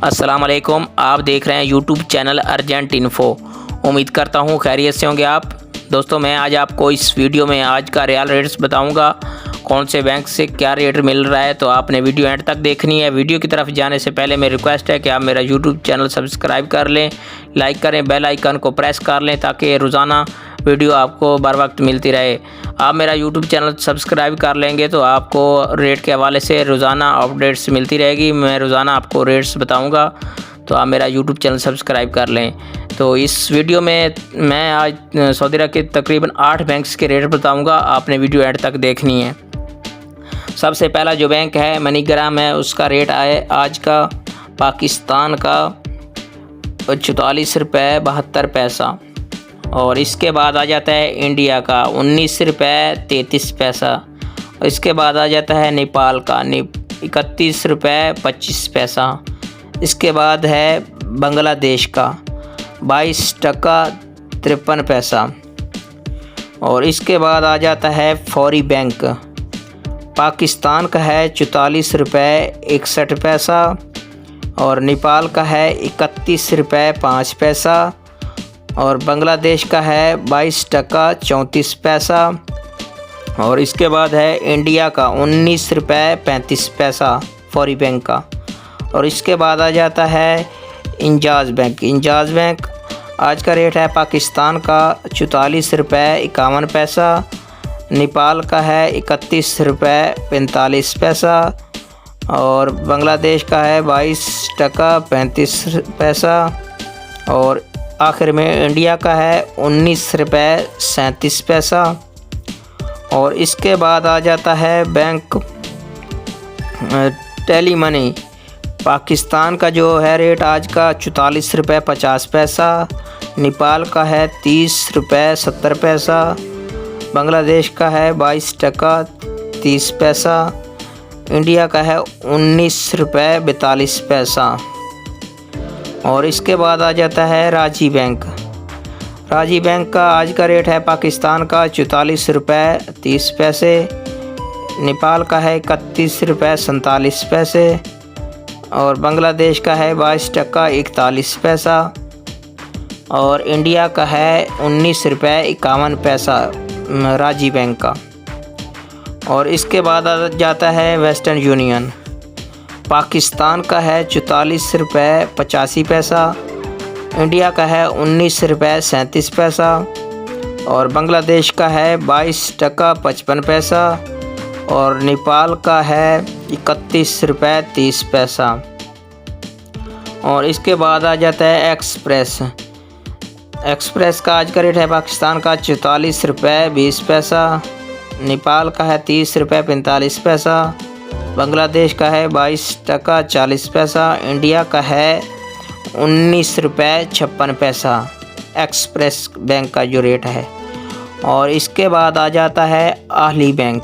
अस्सलाम वालेकुम। आप देख रहे हैं यूट्यूब चैनल अर्जेंट इन्फो। उम्मीद करता हूँ खैरियत से होंगे आप। दोस्तों, मैं आज आपको इस वीडियो में आज का रियल रेट्स बताऊंगा, कौन से बैंक से क्या रेट मिल रहा है। तो आपने वीडियो एंड तक देखनी है। वीडियो की तरफ जाने से पहले मेरी रिक्वेस्ट है कि आप मेरा यूट्यूब चैनल सब्सक्राइब कर लें, लाइक करें, बेल आइकन को प्रेस कर लें ताकि रोज़ाना वीडियो आपको बर वक्त मिलती रहे। आप मेरा यूट्यूब चैनल सब्सक्राइब कर लेंगे तो आपको रेट के हवाले से रोज़ाना अपडेट्स मिलती रहेगी। मैं रोज़ाना आपको रेट्स बताऊंगा, तो आप मेरा यूट्यूब चैनल सब्सक्राइब कर लें। तो इस वीडियो में मैं आज सऊदी अरब के तकरीबन 8 बैंक्स के रेट बताऊंगा। आपने वीडियो एंड तक देखनी है। सबसे पहला जो बैंक है मनीग्राम है, उसका रेट आए आज का पाकिस्तान का 44 रुपये 72 पैसा। और इसके बाद आ जाता है इंडिया का 19 रुपये 33 पैसा। इसके बाद आ जाता है नेपाल का 31 रुपये 25 पैसा। इसके बाद है बांग्लादेश का 22 टका 53 पैसा। और इसके बाद आ जाता है फौरी बैंक, पाकिस्तान का है 44 रुपये 61 पैसा। और नेपाल का है 31 रुपये 5 पैसा। और बांग्लादेश का है 22 टका 34 पैसा। और इसके बाद है इंडिया का 19 रुपये 35 पैसा फौरी बैंक का। और इसके बाद आ जाता है इंजाज बैंक। इंजाज बैंक आज का रेट है पाकिस्तान का 44 रुपये 51 पैसा। नेपाल का है 31 रुपये 45 पैसा। और बांग्लादेश का है 22 टका 35 पैसा। और आखिर में इंडिया का है 19 रुपये 37 पैसा। और इसके बाद आ जाता है बैंक टेली मनी। पाकिस्तान का जो है रेट आज का 44 रुपये 50 पैसा। नेपाल का है 30 रुपये 70 पैसा। बांग्लादेश का है 22 टका 30 पैसा। इंडिया का है 19 रुपये 42 पैसा। और इसके बाद आ जाता है राजी बैंक। राजी बैंक का आज का रेट है पाकिस्तान का 44 रुपये 30 पैसे। नेपाल का है 31 रुपये 47 पैसे। और बांग्लादेश का है 22 टका 41 पैसा। और इंडिया का है 19 रुपये 51 पैसा राजी बैंक का। और इसके बाद आ जाता है वेस्टर्न यूनियन। पाकिस्तान का है 44 रुपये 85 पैसा। इंडिया का है 19 रुपये 37 पैसा। और बांग्लादेश का है 22 टका 55 पैसा। और नेपाल का है 31 रुपये 30 पैसा। और इसके बाद आ जाता है एक्सप्रेस। एक्सप्रेस का आज का रेट है पाकिस्तान का 44 रुपये 20 पैसा। नेपाल का है 30 रुपये 45 पैसा। बांग्लादेश का है 22 टका 40 पैसा। इंडिया का है 19 रुपये 56 पैसा एक्सप्रेस बैंक का जो रेट है। और इसके बाद आ जाता है आहली बैंक।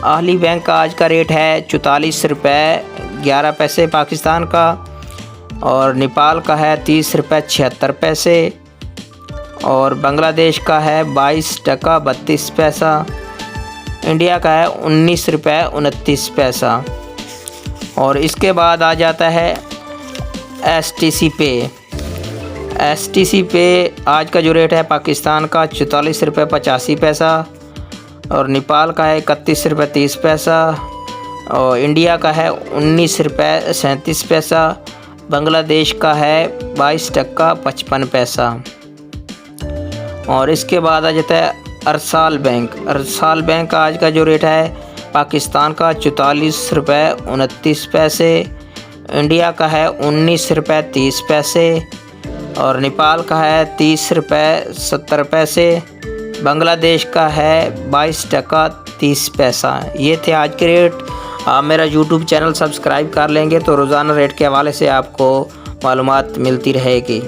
आहली बैंक का आज का रेट है 44 रुपये 11 पैसे पाकिस्तान का। और नेपाल का है 30 रुपये 76 पैसे। और बांग्लादेश का है 22 टका 32 पैसा। इंडिया का है 19 रुपये 29 पैसा। और इसके बाद आ जाता है STC पे। STC पे आज का जो रेट है पाकिस्तान का 44 रुपये 85 पैसा। और नेपाल का है 31 रुपये 30 पैसा। और इंडिया का है 19 रुपये 37 पैसा। बांग्लादेश का है 22 टका 55 पैसा। और इसके बाद आ जाता है अरसाल बैंक। अरसाल बैंक का आज का जो रेट है पाकिस्तान का 44 रुपये 29 पैसे। इंडिया का है 19 रुपये 30 पैसे। और नेपाल का है 30 रुपये 70 पैसे। बांग्लादेश का है 22 टका 30 पैसा। ये थे आज के रेट। आप मेरा यूट्यूब चैनल सब्सक्राइब कर लेंगे तो रोज़ाना रेट के हवाले से आपको मालूमात मिलती रहेगी।